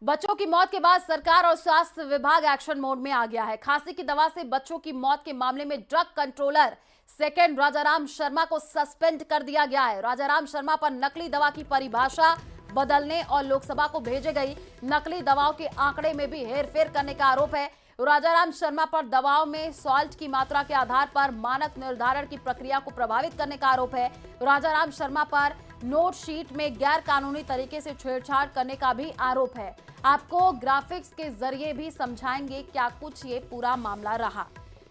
बच्चों की मौत के बाद सरकार और स्वास्थ्य विभाग एक्शन मोड में आ गया है। खांसी की दवा से बच्चों की मौत के मामले में drug controller second Rajaram Sharma को सस्पेंड कर दिया गया है। राजाराम शर्मा पर नकली दवा की परिभाषा बदलने और लोकसभा को भेजे गई नकली दवाओं के आंकड़े में भी हेरफेर करने का आरोप है। राजाराम शर्मा पर दवाओं में सॉल्ट की मात्रा के आधार पर मानक निर्धारण की प्रक्रिया को प्रभावित करने का आरोप है। राजाराम शर्मा पर नोट शीट में गैर कानूनी तरीके से छेड़छाड़ करने का भी आरोप है। आपको ग्राफिक्स के जरिए भी समझाएंगे क्या कुछ ये पूरा मामला रहा।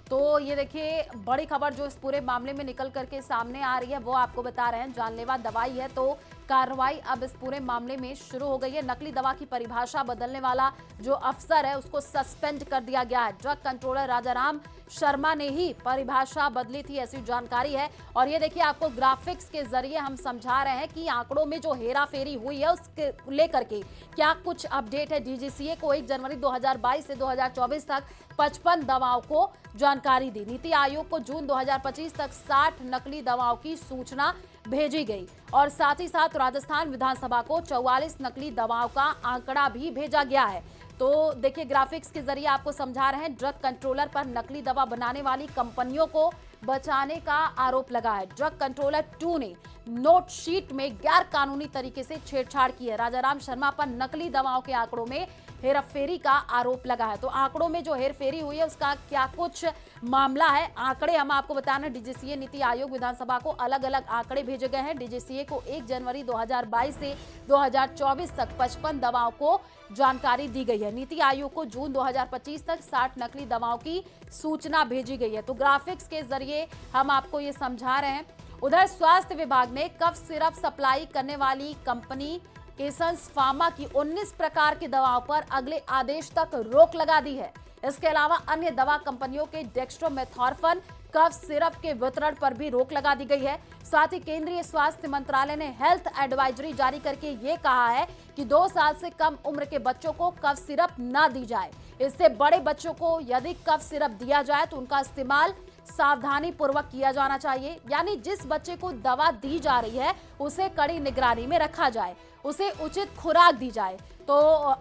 तो ये देखिए, बड़ी खबर जो इस पूरे मामले में निकल करके सामने आ रही है वो आपको बता रहे हैं। जानलेवा दवाई है तो कार्रवाई अब इस पूरे मामले में शुरू हो गई है। नकली दवा की परिभाषा बदलने वाला जो अफसर है उसको सस्पेंड कर दिया गया है। ड्रग कंट्रोलर राजाराम शर्मा ने ही परिभाषा बदली थी, ऐसी जानकारी है। और ये देखिए, आपको ग्राफिक्स के जरिए हम समझा रहे हैं कि आंकड़ों में जो हेरा फेरी हुई है उसके लेकर के क्या कुछ अपडेट है। डीजीसीए को 1 जनवरी 2022 से 2024 तक 55 दवाओं को जानकारी दी। नीति आयोग को जून 2025 तक 60 नकली दवाओं की सूचना भेजी गई और साथ ही साथ राजस्थान विधानसभा को 44 नकली दवाओं का आंकड़ा भी भेजा गया है। तो देखिए, ग्राफिक्स के जरिए आपको समझा रहे हैं। ड्रग कंट्रोलर पर नकली दवा बनाने वाली कंपनियों को बचाने का आरोप लगा है। ड्रग कंट्रोलर 2 ने नोट शीट में गैर कानूनी तरीके से छेड़छाड़ की है। राजाराम शर्मा पर नकली दवाओं के आंकड़ों में हेरफेरी का आरोप लगा है। तो आंकड़ों में जो हेरफेरी हुई है उसका क्या कुछ मामला है, आंकड़े हम आपको बताना। डीजीसीए, नीति आयोग, विधानसभा को अलग अलग आंकड़े भेजे गए हैं। डीजीसीए को 1 जनवरी 2022 से 2024 तक 55 दवाओं को जानकारी दी गई है। नीति आयोग को जून 2025 तक 60 नकली दवाओं की सूचना भेजी गई है। तो ग्राफिक्स के जरिए हम आपको ये समझा रहे हैं। उधर स्वास्थ्य विभाग ने कफ सिरप सप्लाई करने वाली कंपनी एसेंस फार्मा की 19 प्रकार की दवाओं पर अगले आदेश तक रोक लगा दी है। इसके अलावा अन्य दवा कंपनियों के डेक्स्ट्रोमेथॉर्फन कफ सिरप के वितरण पर भी रोक लगा दी गई है। साथ ही केंद्रीय स्वास्थ्य मंत्रालय ने हेल्थ एडवाइजरी जारी करके ये कहा है कि 2 साल से कम उम्र के बच्चों को कफ सिरप न दी जाए। इससे बड़े बच्चों को यदि कफ सिरप दिया जाए तो उनका इस्तेमाल सावधानी पूर्वक किया जाना चाहिए। यानी जिस बच्चे को दवा दी जा रही है उसे कड़ी निगरानी में रखा जाए, उसे उचित खुराक दी जाए। तो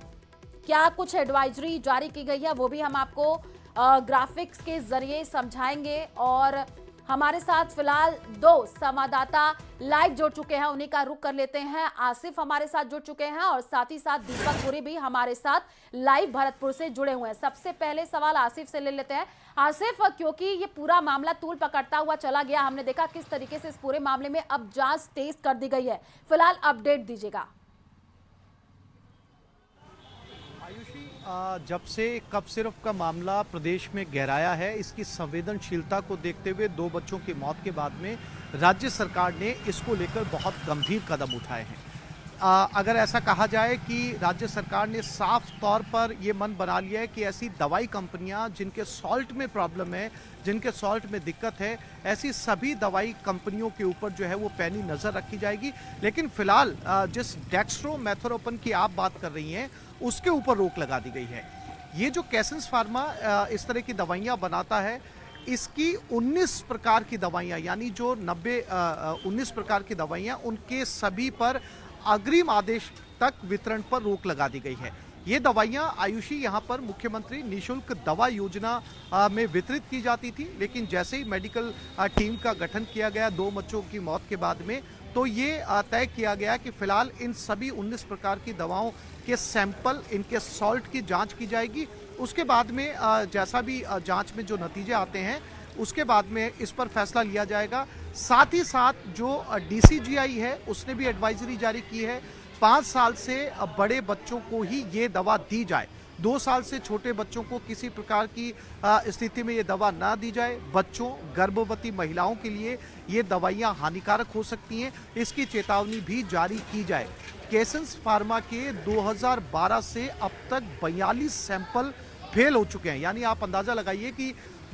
क्या कुछ एडवाइजरी जारी की गई है वो भी हम आपको ग्राफिक्स के जरिए समझाएंगे। और हमारे साथ फिलहाल 2 संवाददाता लाइव जुड़ चुके हैं, उन्हीं का रुख कर लेते हैं। आसिफ हमारे साथ जुड़ चुके हैं और साथ ही साथ दीपक पुरी भी हमारे साथ लाइव भरतपुर से जुड़े हुए हैं। सबसे पहले सवाल आसिफ से ले लेते हैं। आसिफ, क्योंकि ये पूरा मामला तूल पकड़ता हुआ चला गया, हमने देखा किस तरीके से इस पूरे मामले में अब जांच तेज कर दी गई है, फिलहाल अपडेट दीजिएगा। जब से कफ सिरप का मामला प्रदेश में गहराया है, इसकी संवेदनशीलता को देखते हुए 2 बच्चों की मौत के बाद में राज्य सरकार ने इसको लेकर बहुत गंभीर कदम उठाए हैं। अगर ऐसा कहा जाए कि राज्य सरकार ने साफ तौर पर ये मन बना लिया है कि ऐसी दवाई कंपनियां जिनके सॉल्ट में प्रॉब्लम है, जिनके सॉल्ट में दिक्कत है, ऐसी सभी दवाई कंपनियों के ऊपर जो है वो पैनी नज़र रखी जाएगी। लेकिन फिलहाल जिस डेक्स्ट्रोमेथोरेपन की आप बात कर रही हैं उसके ऊपर रोक लगा दी गई है। ये जो कैसेंस फार्मा इस तरह की दवाइयाँ बनाता है, इसकी 19 प्रकार की दवाइयाँ, यानी जो 19 प्रकार की दवाइयाँ, उनके सभी पर अग्रिम आदेश तक वितरण पर रोक लगा दी गई है। ये दवाइयाँ आयुषी यहाँ पर मुख्यमंत्री निःशुल्क दवा योजना में वितरित की जाती थी, लेकिन जैसे ही मेडिकल टीम का गठन किया गया 2 बच्चों की मौत के बाद में, तो ये तय किया गया कि फिलहाल इन सभी 19 प्रकार की दवाओं के सैंपल, इनके सॉल्ट की जांच की जाएगी। उसके बाद में जैसा भी जांच में जो नतीजे आते हैं उसके बाद में इस पर फैसला लिया जाएगा। साथ ही साथ जो डीसीजीआई है उसने भी एडवाइजरी जारी की है, 5 साल से बड़े बच्चों को ही ये दवा दी जाए। 2 साल से छोटे बच्चों को किसी प्रकार की स्थिति में ये दवा ना दी जाए। बच्चों, गर्भवती महिलाओं के लिए ये दवाइयाँ हानिकारक हो सकती हैं, इसकी चेतावनी भी जारी की जाए। केसेंस फार्मा के 2012 से अब तक 42 सैंपल फेल हो चुके हैं। यानी आप अंदाजा लगाइए कि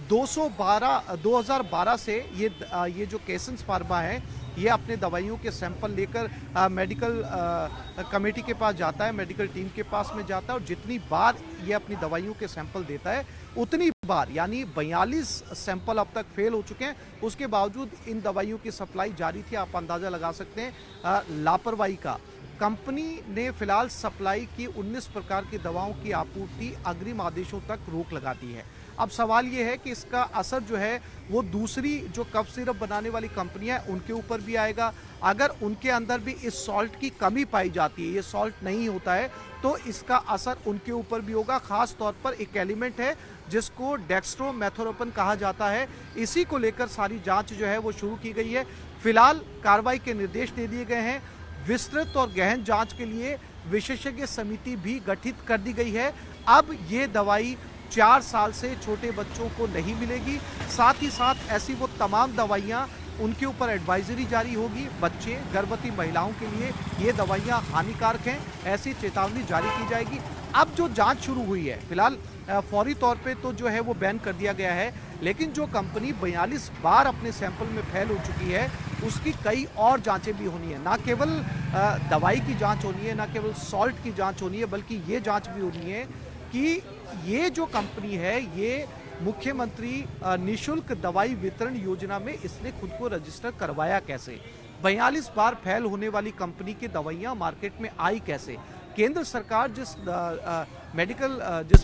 2012 से ये जो केसेंस फार्मा है ये अपने दवाइयों के सैंपल लेकर मेडिकल कमेटी के पास जाता है, मेडिकल टीम के पास में जाता है, और जितनी बार ये अपनी दवाइयों के सैंपल देता है उतनी बार, यानी 42 सैंपल अब तक फेल हो चुके हैं। उसके बावजूद इन दवाइयों की सप्लाई जारी थी। आप अंदाजा लगा सकते हैं लापरवाही का। कंपनी ने फिलहाल सप्लाई की 19 प्रकार की दवाओं की आपूर्ति अग्रिम आदेशों तक रोक लगा दी है। अब सवाल ये है कि इसका असर जो है वो दूसरी जो कफ सिरप बनाने वाली कंपनियां हैं उनके ऊपर भी आएगा। अगर उनके अंदर भी इस सॉल्ट की कमी पाई जाती है, ये सॉल्ट नहीं होता है, तो इसका असर उनके ऊपर भी होगा। खास तौर पर एक एलिमेंट है जिसको डेक्स्ट्रोमेथोरेपन कहा जाता है, इसी को लेकर सारी जांच जो है वो शुरू की गई है। फिलहाल कार्रवाई के निर्देश दे दिए गए हैं। विस्तृत और गहन जांच के लिए विशेषज्ञ समिति भी गठित कर दी गई है। अब ये दवाई 4 साल से छोटे बच्चों को नहीं मिलेगी। साथ ही साथ ऐसी वो तमाम दवाइयां, उनके ऊपर एडवाइजरी जारी होगी। बच्चे, गर्भवती महिलाओं के लिए ये दवाइयां हानिकारक हैं, ऐसी चेतावनी जारी की जाएगी। अब जो जांच शुरू हुई है, फिलहाल फौरी तौर पे तो जो है वो बैन कर दिया गया है, लेकिन जो कंपनी 42 बार अपने सैंपल में फेल हो चुकी है, उसकी कई और जांचें भी होनी है। ना केवल दवाई की जांच होनी है, ना केवल सॉल्ट की जांच होनी है, बल्कि ये जांच भी होनी है कि ये जो कंपनी है, ये मुख्यमंत्री निशुल्क दवाई वितरण योजना में इसने खुद को रजिस्टर करवाया कैसे? 42 बार फेल होने वाली कंपनी की दवाइयां मार्केट में आई कैसे? केंद्र सरकार जिस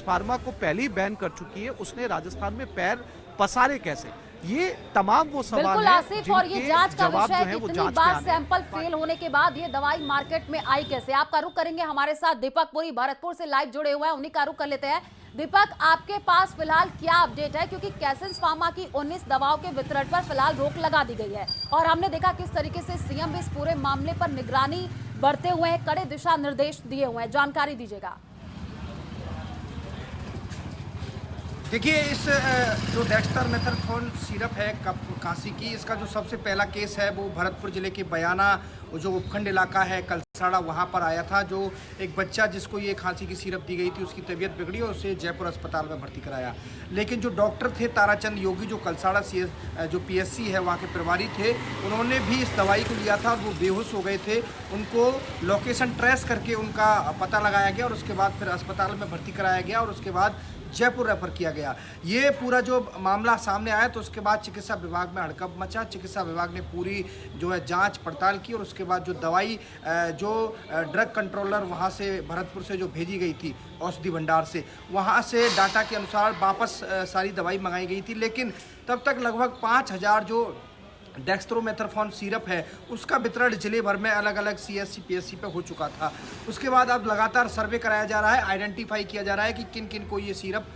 फार्मा को पहले ही बैन कर चुकी है, उसने राजस्थान में पैर पसारे कैसे? ये तमाम वो सवाल बिल्कुल हैं आसिफ, और ये जांच का जवाब विषय जो है है कि वो इतनी जांच में बार आने सैंपल फेल होने के बाद ये दवाई मार्केट में आई कैसे? आपका रुख करेंगे, हमारे साथ दीपक पुरी भरतपुर से लाइव जुड़े हुए हैं, उन्हीं का रुख कर लेते हैं। दीपक, आपके पास फिलहाल क्या अपडेट है, क्योंकि कैसेंस फार्मा की 19 दवाओं के वितरण पर फिलहाल रोक लगा दी गई है और हमने देखा किस तरीके से सीएम भी इस पूरे मामले पर निगरानी बढ़ते हुए हैं, कड़े दिशा निर्देश दिए हुए हैं, जानकारी दीजिएगा। देखिए, इस जो डेक्स्ट्रोमेथोरेन सिरप है काशी की, इसका जो सबसे पहला केस है वो भरतपुर जिले के बयाना जो उपखंड इलाका है कलसाड़ा, वहाँ पर आया था। जो एक बच्चा जिसको ये खांसी की सिरप दी गई थी, उसकी तबीयत बिगड़ी और उसे जयपुर अस्पताल में भर्ती कराया। लेकिन जो डॉक्टर थे ताराचंद योगी, जो कलसाड़ा जो पीएससी है वहाँ के प्रभारी थे, उन्होंने भी इस दवाई को लिया था। वो बेहोश हो गए थे, उनको लोकेशन ट्रेस करके उनका पता लगाया गया और उसके बाद फिर अस्पताल में भर्ती कराया गया और उसके बाद जयपुर रेफर किया गया। ये पूरा जो मामला सामने आया तो उसके बाद चिकित्सा विभाग में हड़कंप मचा। चिकित्सा विभाग ने पूरी जो है जांच पड़ताल की और उसके बाद जो दवाई जो ड्रग कंट्रोलर वहाँ से भरतपुर से जो भेजी गई थी औषधि भंडार से, वहाँ से डाटा के अनुसार वापस सारी दवाई मंगाई गई थी। लेकिन तब तक लगभग 5000 जो डेक्स्ट्रोमेथोरेन सिरप है उसका वितरण जिले भर में अलग अलग सीएससी पीएससी पे हो चुका था। उसके बाद अब लगातार सर्वे कराया जा रहा है, आइडेंटिफाई किया जा रहा है कि किन किन को ये सिरप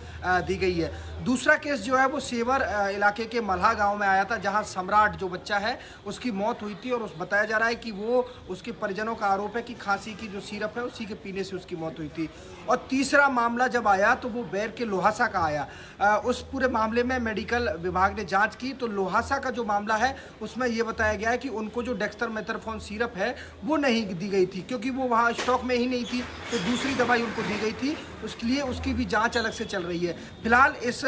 दी गई है। दूसरा केस जो है वो सेवर इलाके के मल्हा गांव में आया था, जहां सम्राट जो बच्चा है उसकी मौत हुई थी और बताया जा रहा है कि वो उसके परिजनों का आरोप है कि खांसी की जो सिरप है उसी के पीने से उसकी मौत हुई थी। और तीसरा मामला जब आया तो वो बैर के लोहासा का आया। उस पूरे मामले में मेडिकल विभाग ने जाँच की तो लोहासा का जो मामला है उसमें यह बताया गया है कि उनको जो डेक्स्ट्रोमेथोरेन सिरप है वो नहीं दी गई थी, क्योंकि वो वहाँ स्टॉक में ही नहीं थी, तो दूसरी दवाई उनको दी गई थी। उसके लिए उसकी भी जांच अलग से चल रही है। फिलहाल इस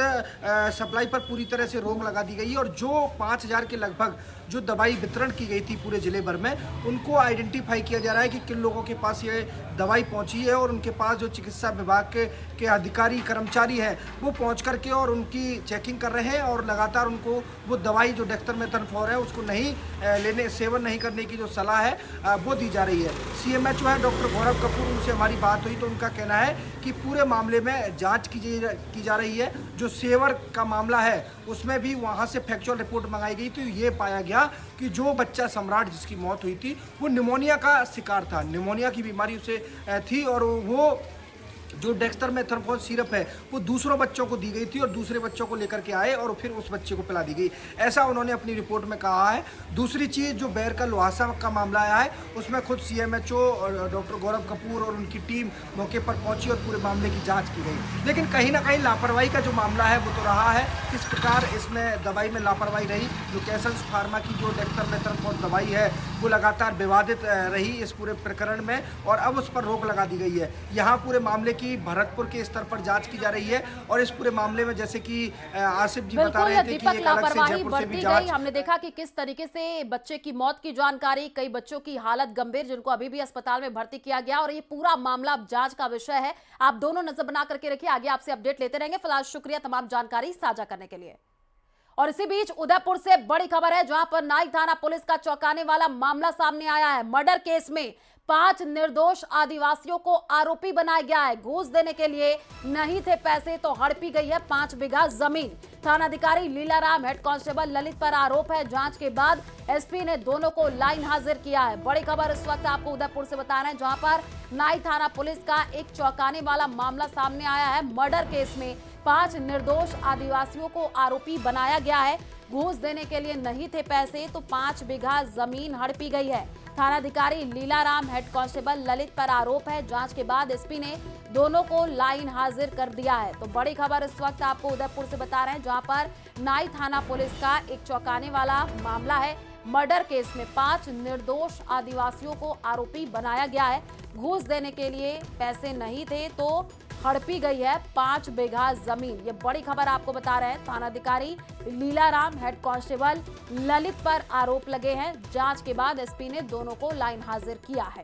सप्लाई पर पूरी तरह से रोक लगा दी गई है और जो 5000 के लगभग जो दवाई वितरण की गई थी पूरे जिले भर में, उनको आइडेंटिफाई किया जा रहा है कि किन लोगों के पास ये दवाई पहुंची है और उनके पास जो चिकित्सा विभाग के अधिकारी कर्मचारी हैं वो पहुंच करके और उनकी चेकिंग कर रहे हैं और लगातार उनको वो दवाई जो डेक्स्ट्रोमेथोरेन है उसको नहीं लेने, सेवन नहीं करने की जो सलाह है वो दी जा रही है। CMHO है डॉक्टर गौरव कपूर, उनसे हमारी बात हुई तो उनका कहना है कि पूरे मामले में जांच की जा रही है। जो सेवर का मामला है उसमें भी वहां से फैक्चुअल रिपोर्ट मंगाई गई तो ये पाया गया कि जो बच्चा सम्राट जिसकी मौत हुई थी वो निमोनिया का शिकार था, निमोनिया की बीमारी उसे थी और वो जो डेक्स्ट्रोमेथोरेन सिरप है वो दूसरों बच्चों को दी गई थी और दूसरे बच्चों को लेकर के आए और फिर उस बच्चे को पिला दी गई, ऐसा उन्होंने अपनी रिपोर्ट में कहा है। दूसरी चीज़ जो बैर का लोहासा का मामला आया है उसमें खुद CMHO डॉक्टर गौरव कपूर और उनकी टीम मौके पर पहुंची और पूरे मामले की जाँच की गई। लेकिन कहीं ना कहीं लापरवाही का जो मामला है वो तो रहा है, किस प्रकार इसमें दवाई में लापरवाही रही। जो कैसेंस फार्मा की जो डेक्स्ट्रोमेथोरेन दवाई है वो लगातार विवादित रही इस पूरे प्रकरण में और अब उस पर रोक लगा दी गई है। यहाँ पूरे मामले की भरतपुर के स्तर पर जांच की जा रही है और इस पूरे मामले में जैसे कि आसिफ जी बता रहे थे कि एक अलग से जयपुर से भी जांच। हमने देखा कि किस तरीके से बच्चे की मौत की जानकारी, कई बच्चों की हालत गंभीर जिनको अभी भी अस्पताल में भर्ती किया गया और ये पूरा मामला अब जांच का विषय है। आप दोनों नजर बना करके रखिए, आगे आपसे अपडेट लेते रहेंगे। फिलहाल शुक्रिया तमाम जानकारी साझा करने के लिए। और इसी बीच उदयपुर से बड़ी खबर है, जहां पर नाई थाना पुलिस का चौंकाने वाला मामला सामने आया है। मर्डर केस में 5 निर्दोष आदिवासियों को आरोपी बनाया गया है। घूस देने के लिए नहीं थे पैसे तो हड़पी गई है 5 बीघा जमीन। थानाधिकारी लीलाराम, हेड कांस्टेबल ललित पर आरोप है। जांच के बाद एसपी ने दोनों को लाइन हाजिर किया है। बड़ी खबर इस वक्त आपको उदयपुर से बता रहे हैं, जहां पर नाई थाना पुलिस का एक चौंकाने वाला मामला सामने आया है। मर्डर केस में 5 निर्दोष आदिवासियों को आरोपी बनाया गया है। घूस देने के लिए नहीं थे पैसे तो 5 बीघा जमीन हड़पी गई है। थानाधिकारी लीलाराम, हेड कांस्टेबल ललित पर आरोप है। जांच के बाद एसपी ने दोनों को लाइन हाजिर कर दिया है। तो बड़ी खबर इस वक्त आपको उदयपुर से बता रहे हैं, जहां पर नाई थाना पुलिस का एक चौंकाने वाला मामला है। मर्डर केस में 5 निर्दोष आदिवासियों को आरोपी बनाया गया है। घूस देने के लिए पैसे नहीं थे तो हड़पी गई है 5 बीघा जमीन। ये बड़ी खबर आपको बता रहे हैं। थानाधिकारी लीलाराम, हेड कांस्टेबल ललित पर आरोप लगे हैं। जांच के बाद एसपी ने दोनों को लाइन हाजिर किया है।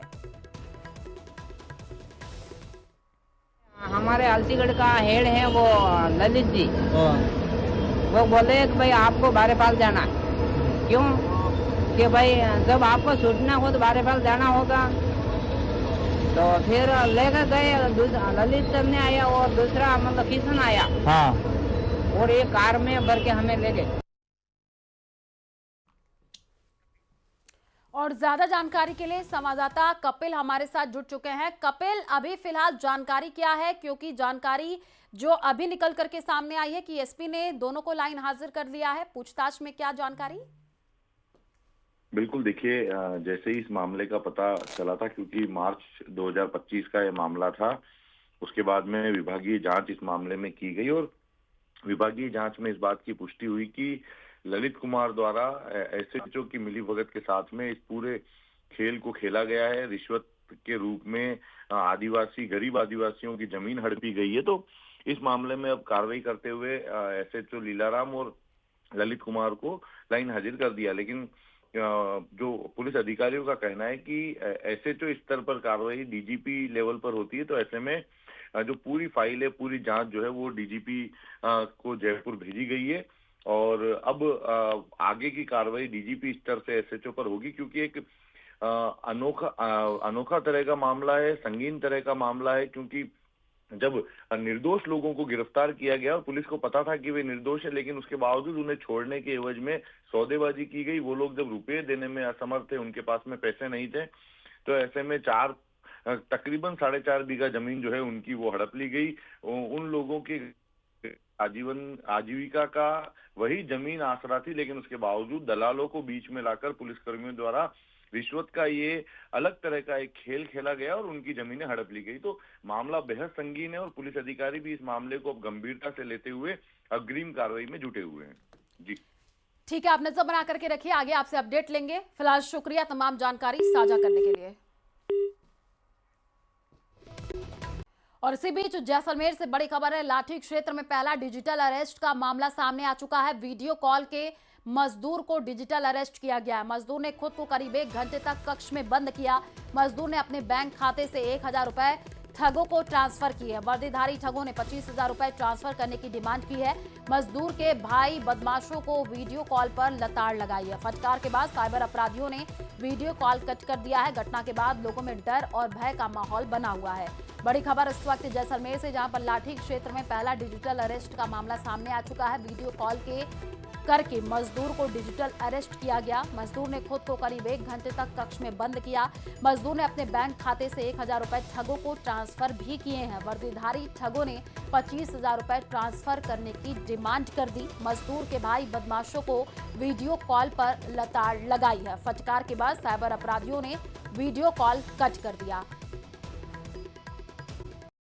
हमारे अलसीगढ़ का हेड है वो ललित जी, वो बोले कि भाई आपको बारेपाल जाना है। क्यों? कि भाई जब आपको छूटना हो तो बारेपाल जाना होगा। तो फिर लेकर गए, ललित ने आया और दूसरा मतलब किशन आया। हाँ। और एक कार में भर के हमें ले गए। और ज्यादा जानकारी के लिए संवाददाता कपिल हमारे साथ जुड़ चुके हैं। कपिल, अभी फिलहाल जानकारी क्या है, क्योंकि जानकारी जो अभी निकल करके सामने आई है कि एसपी ने दोनों को लाइन हाजिर कर लिया है। पूछताछ में क्या जानकारी? बिल्कुल, देखिए जैसे ही इस मामले का पता चला था, क्योंकि मार्च 2025 का ये मामला था, उसके बाद में विभागीय जांच इस मामले में की गई और विभागीय जांच में इस बात की पुष्टि हुई कि ललित कुमार द्वारा एसएचओ की मिलीभगत के साथ में इस पूरे खेल को खेला गया है। रिश्वत के रूप में गरीब आदिवासियों की जमीन हड़पी गई है। तो इस मामले में अब कार्रवाई करते हुए एसएचओ लीलाराम और ललित कुमार को लाइन हाजिर कर दिया। लेकिन जो पुलिस अधिकारियों का कहना है कि एसएचओ स्तर पर कार्रवाई डीजीपी लेवल पर होती है, तो ऐसे में जो पूरी फाइल है, पूरी जांच जो है वो डीजीपी को जयपुर भेजी गई है और अब आगे की कार्रवाई डीजीपी स्तर से एसएचओ पर होगी, क्योंकि एक अनोखा तरह का मामला है, संगीन तरह का मामला है। क्योंकि जब निर्दोष लोगों को गिरफ्तार किया गया और पुलिस को पता था कि वे निर्दोष है, लेकिन उसके बावजूद उन्हें छोड़ने के एवज में सौदेबाजी की गई। वो लोग जब रुपए देने में असमर्थ थे, उनके पास में पैसे नहीं थे, तो ऐसे में तकरीबन 4.5 बीघा जमीन जो है उनकी वो हड़प ली गई। उन लोगों की आजीविका का वही जमीन आसरा थी, लेकिन उसके बावजूद दलालों को बीच में लाकर पुलिसकर्मियों द्वारा रिश्वत का ये अलग तरह का एक खेल खेला गया और उनकी जमीनें हड़प ली गई। तो मामला बेहद संगीन है और पुलिस अधिकारी भी इस मामले को अब गंभीरता से लेते हुए अग्रिम कार्रवाई में जुटे हुए हैं। जी ठीक है, आप नजर बना करके रखिए, आगे आपसे अपडेट लेंगे। फिलहाल शुक्रिया तमाम जानकारी साझा करने के लिए। और इसी बीच जैसलमेर से बड़ी खबर है। लाठी क्षेत्र में पहला डिजिटल अरेस्ट का मामला सामने आ चुका है। वीडियो कॉल के मजदूर को डिजिटल अरेस्ट किया गया है। मजदूर ने खुद को करीब 1 घंटे तक कक्ष में बंद किया। मजदूर ने अपने बैंक खाते से 1000 रुपए ठगों को ट्रांसफर किए। वर्दीधारी ठगों ने 25,000 रुपए ट्रांसफर करने की डिमांड की है। मजदूर के भाई बदमाशों को वीडियो कॉल पर लताड़ लगाई है। फटकार के बाद साइबर अपराधियों ने वीडियो कॉल कट कर दिया है। घटना के बाद लोगों में डर और भय का माहौल बना हुआ है। बड़ी खबर इस वक्त जैसलमेर से, जहां पर लाठी क्षेत्र में पहला डिजिटल अरेस्ट का मामला सामने आ चुका है। वीडियो कॉल करके मजदूर को डिजिटल अरेस्ट किया गया। मजदूर ने खुद को करीब 1 घंटे तक कक्ष में बंद किया। मजदूर ने अपने बैंक खाते से 1000 रुपए ठगों को ट्रांसफर भी किए हैं। वर्दीधारी ठगों ने 25,000 रुपए ट्रांसफर करने की डिमांड कर दी। मजदूर के भाई बदमाशों को वीडियो कॉल पर लताड़ लगाई है। फटकार के बाद साइबर अपराधियों ने वीडियो कॉल कट कर दिया।